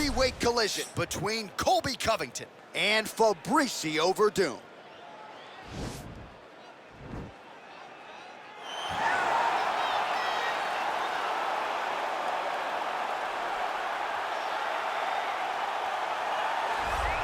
heavyweight collision between Colby Covington and Fabricio Werdum.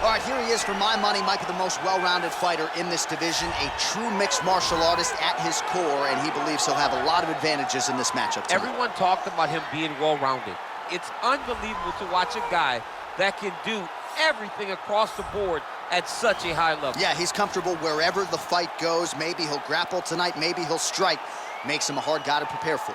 All right, here he is, for my money, might be the most well-rounded fighter in this division, a true mixed martial artist at his core, and he believes he'll have a lot of advantages in this matchup tonight. Everyone talked about him being well-rounded. It's unbelievable to watch a guy that can do everything across the board at such a high level. Yeah, he's comfortable wherever the fight goes. Maybe he'll grapple tonight, maybe he'll strike. Makes him a hard guy to prepare for.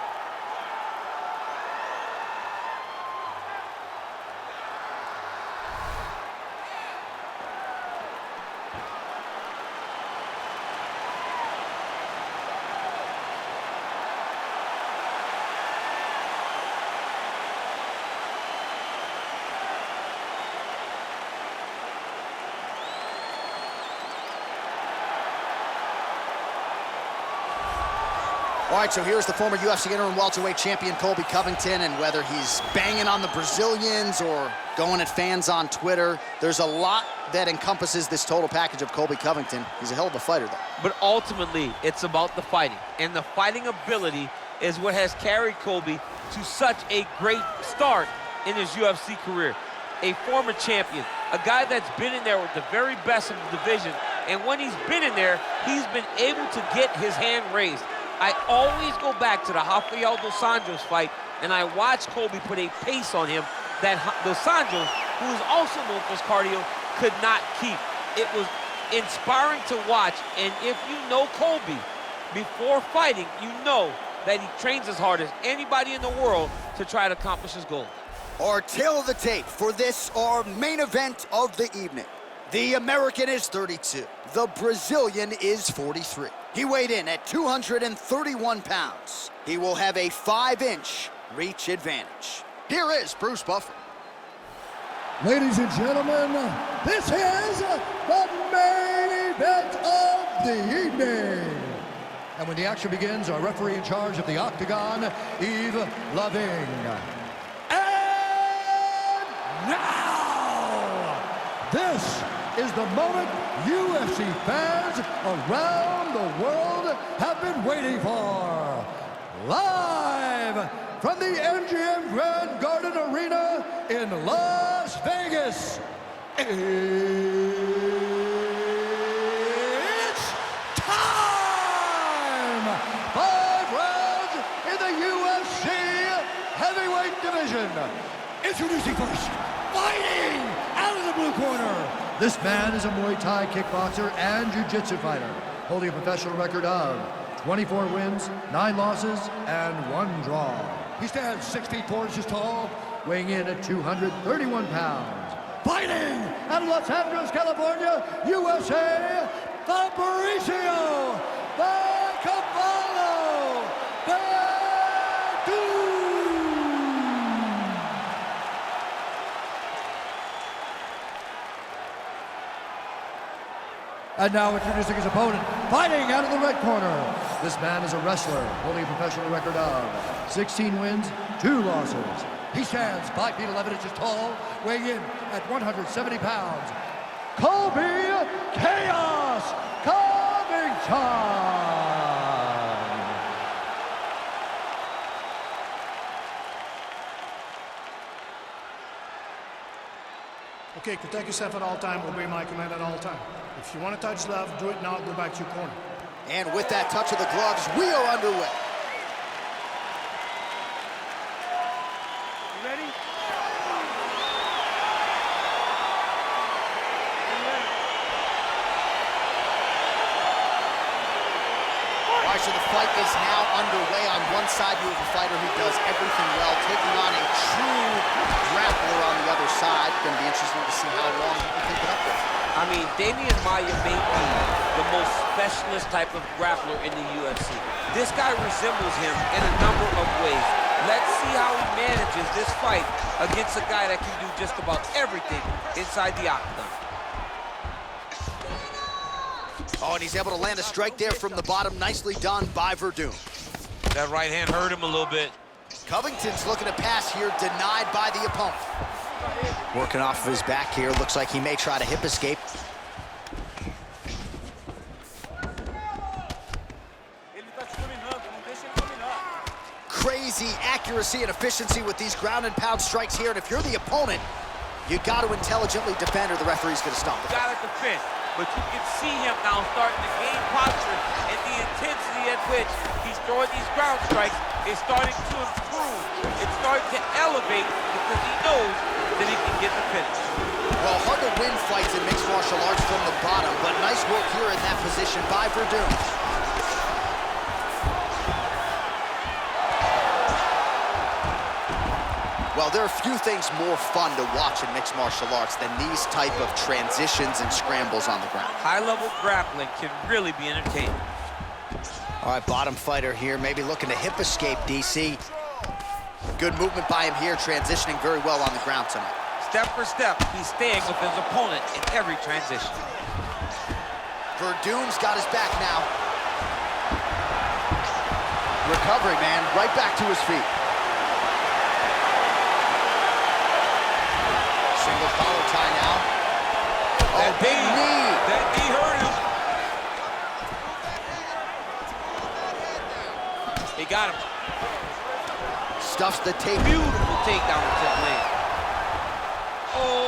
All right, so here's the former UFC interim welterweight champion Colby Covington, and whether he's banging on the Brazilians or going at fans on Twitter, there's a lot that encompasses this total package of Colby Covington. He's a hell of a fighter, though. But ultimately, it's about the fighting, and the fighting ability is what has carried Colby to such a great start in his UFC career. A former champion, a guy that's been in there with the very best of the division, and when he's been in there, he's been able to get his hand raised. I always go back to the Rafael dos Anjos fight, and I watched Colby put a pace on him that dos Anjos, who is also known for his cardio, could not keep. It was inspiring to watch, and if you know Colby before fighting, you know that he trains as hard as anybody in the world to try to accomplish his goal. Our tail of the tape for this, our main event of the evening. The American is 32. The Brazilian is 43. He weighed in at 231 pounds. He will have a 5-inch reach advantage. Here is Bruce Buffer. Ladies and gentlemen, this is the main event of the evening. And when the action begins, our referee in charge of the Octagon, Yves Loving. And now, this is the moment UFC fans around the world have been waiting for. Live from the MGM Grand Garden Arena in Las Vegas, it's time! 5 rounds in the UFC heavyweight division. Introducing first, fighting out of the blue corner. This man is a Muay Thai kickboxer and jiu-jitsu fighter, holding a professional record of 24 wins, 9 losses, and 1 draw. He stands 6 feet 4 inches tall, weighing in at 231 pounds. Fighting out of Los Angeles, California, USA, Fabricio Werdum. And now introducing his opponent, fighting out of the red corner. This man is a wrestler, holding a professional record of 16 wins, 2 losses. He stands 5 feet 11 inches tall, weighing in at 170 pounds. Colby Chaos Covington. Okay, protect yourself at all time, obey my command at all time. If you want to touch love, do it now, go back to your corner. And with that touch of the gloves, we are underway. You ready? All right, so the fight is now underway. On one side, you have a fighter who does everything well, taking on a true grappler on the other side. Going to be interesting to see how long he can keep it up with. I mean, Damian Maia may be the most specialist type of grappler in the UFC. This guy resembles him in a number of ways. Let's see how he manages this fight against a guy that can do just about everything inside the octagon. Oh, and he's able to land a strike there from the bottom. Nicely done by Werdum. That right hand hurt him a little bit. Covington's looking to pass here, denied by the opponent. Working off of his back here. Looks like he may try to hip escape. Crazy accuracy and efficiency with these ground and pound strikes here. And if you're the opponent, you got to intelligently defend or the referee's going to stop it. Got to defend, but you can see him now starting to gain posture, and the intensity at which he's throwing these ground strikes is starting to improve. It's starting to elevate because he knows that he can get the finish. Well, hard to win fights in mixed martial arts from the bottom, but nice work here in that position by Werdum. Well, there are few things more fun to watch in mixed martial arts than these type of transitions and scrambles on the ground. High-level grappling can really be entertaining. All right, bottom fighter here, maybe looking to hip escape, DC. Good movement by him here, transitioning very well on the ground tonight. Step for step, he's staying with his opponent in every transition. Werdum's got his back now. Recovery, man, right back to his feet. Single collar tie now. Oh, big knee. That knee hurt him. He got him. Stuffs the tape. Beautiful takedown with that leg. Oh!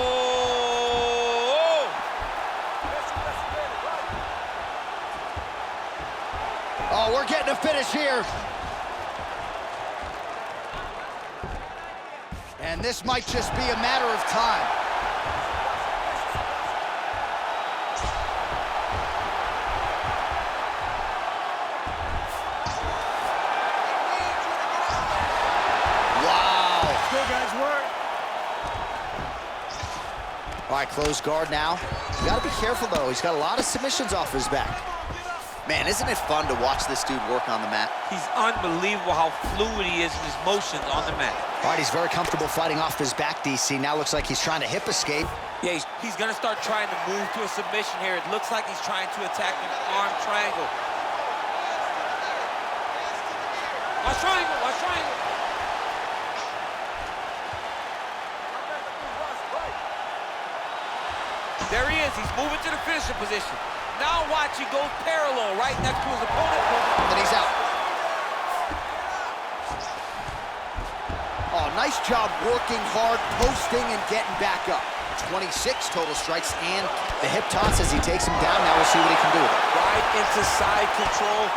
Oh, we're getting a finish here. And this might just be a matter of time. Wow. Good guys, work. All right, closed guard now. You gotta be careful though. He's got a lot of submissions off his back. Man, isn't it fun to watch this dude work on the mat? He's unbelievable how fluid he is in his motions on the mat. All right, he's very comfortable fighting off his back, DC. Now looks like he's trying to hip escape. Yeah, he's gonna start trying to move to a submission here. It looks like he's trying to attack an arm triangle. Watch triangle, watch triangle. There he is, he's moving to the finishing position. Now watch, he goes parallel right next to his opponent. And he's out. Oh, nice job working hard, posting, and getting back up. 26 total strikes, and the hip toss as he takes him down. Now we'll see what he can do with it. Right into side control.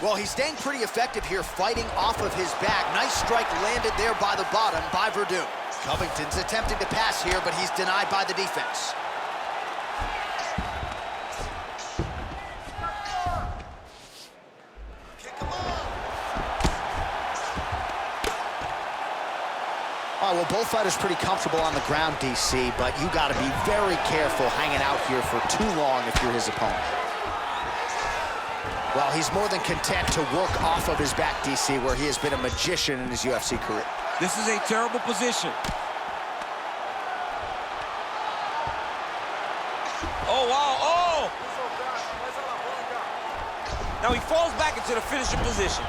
Well, he's staying pretty effective here, fighting off of his back. Nice strike landed there by the bottom by Werdum. Covington's attempting to pass here, but he's denied by the defense. All right, well, both fighters pretty comfortable on the ground, DC, but you got to be very careful hanging out here for too long if you're his opponent. Well, he's more than content to work off of his back, DC, where he has been a magician in his UFC career. This is a terrible position. Oh, wow, oh! Now he falls back into the finishing position.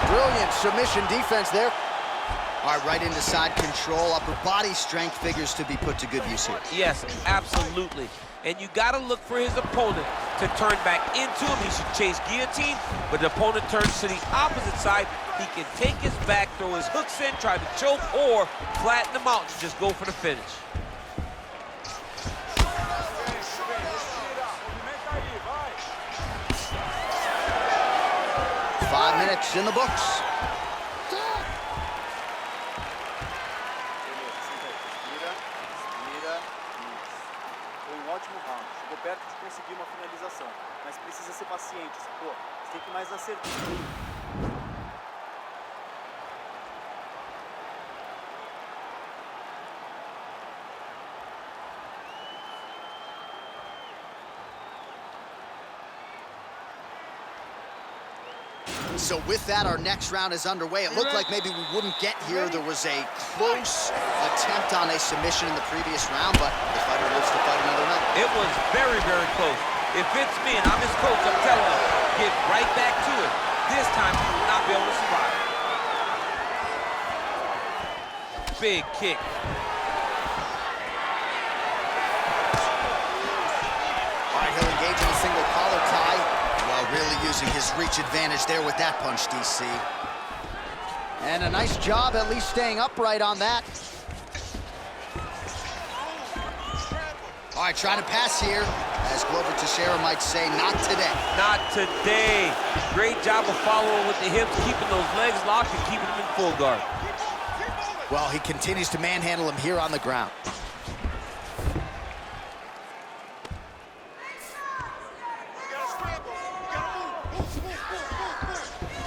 Brilliant submission defense there. All right, right into side control. Upper body strength figures to be put to good use here. Yes, absolutely. And you got to look for his opponent to turn back into him. He should chase guillotine, but the opponent turns to the opposite side. He can take his back, throw his hooks in, try to choke, or flatten him out and just go for the finish. Five minutes in the books. Perto de conseguir uma finalização, mas precisa ser paciente, pô, você tem que ir mais assertivo. So with that, our next round is underway. It looked like maybe we wouldn't get here. There was a close attempt on a submission in the previous round, but the fighter lives to fight another night. It was very, very close. If it's me and I'm his coach, I'm telling him, get right back to it. This time, he will not be able to survive. Big kick. All right, he'll engage in a single collar tie. Well, really using his reach advantage there with that punch, DC. And a nice job at least staying upright on that. All right, trying to pass here. As Glover Teixeira might say, not today. Not today. Great job of following with the hips, keeping those legs locked and keeping them in full guard. Well, he continues to manhandle him here on the ground.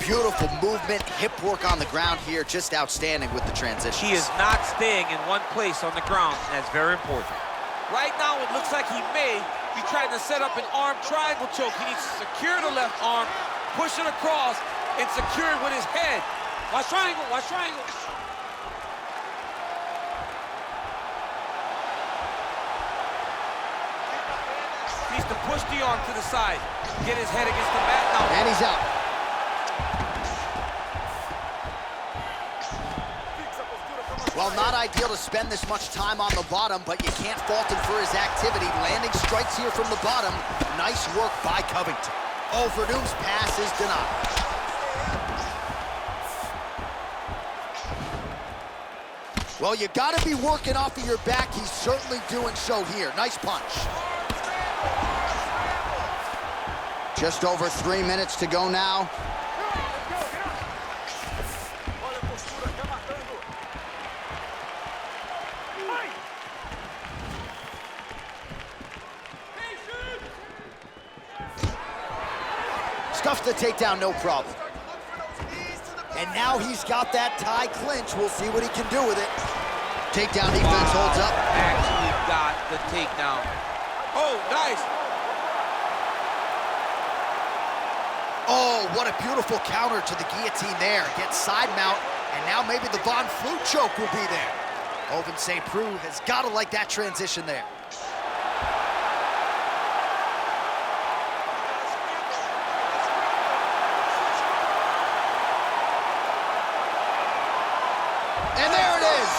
Beautiful movement, hip work on the ground here, just outstanding with the transitions. He is not staying in one place on the ground, and that's very important. Right now, it looks like he may be trying to set up an arm triangle choke. He needs to secure the left arm, push it across, and secure it with his head. Watch triangle, watch triangle. He needs to push the arm to the side, get his head against the mat now. And he's out. Well, not ideal to spend this much time on the bottom, but you can't fault him for his activity. Landing strikes here from the bottom. Nice work by Covington. Oh, Werdum's pass is denied. Well, you gotta be working off of your back. He's certainly doing so here. Nice punch. Just over 3 minutes to go now. Stuffs the takedown, no problem. And now he's got that tie clinch. We'll see what he can do with it. Takedown defense holds up. Actually got the takedown. Oh, nice. Oh, what a beautiful counter to the guillotine there. Gets side mount, and now maybe the Von Flue choke will be there. Ovince St. Preux has got to like that transition there. And there it is.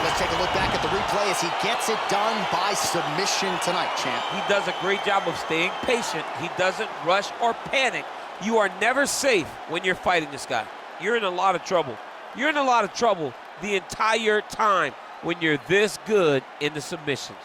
Let's take a look back at the replay as he gets it done by submission tonight, champ. He does a great job of staying patient. He doesn't rush or panic. You are never safe when you're fighting this guy. You're in a lot of trouble. You're in a lot of trouble the entire time when you're this good in the submissions.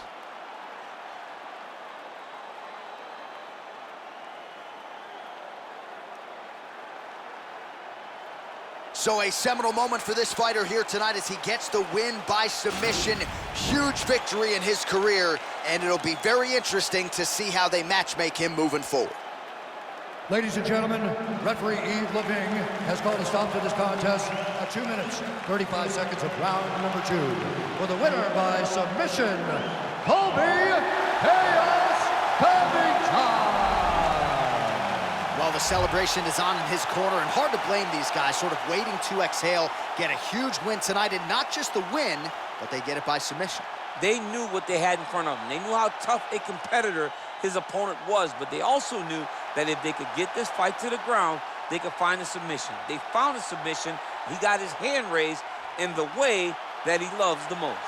So a seminal moment for this fighter here tonight as he gets the win by submission. Huge victory in his career, and it'll be very interesting to see how they matchmake him moving forward. Ladies and gentlemen, referee Yves Leving has called a stop to this contest at 2 minutes, 35 seconds of round number 2. For the winner by submission, Colby Covington. Well, the celebration is on in his corner, and hard to blame these guys, sort of waiting to exhale, get a huge win tonight, and not just the win, but they get it by submission. They knew what they had in front of them. They knew how tough a competitor his opponent was, but they also knew that if they could get this fight to the ground, they could find a submission. They found a submission. He got his hand raised in the way that he loves the most.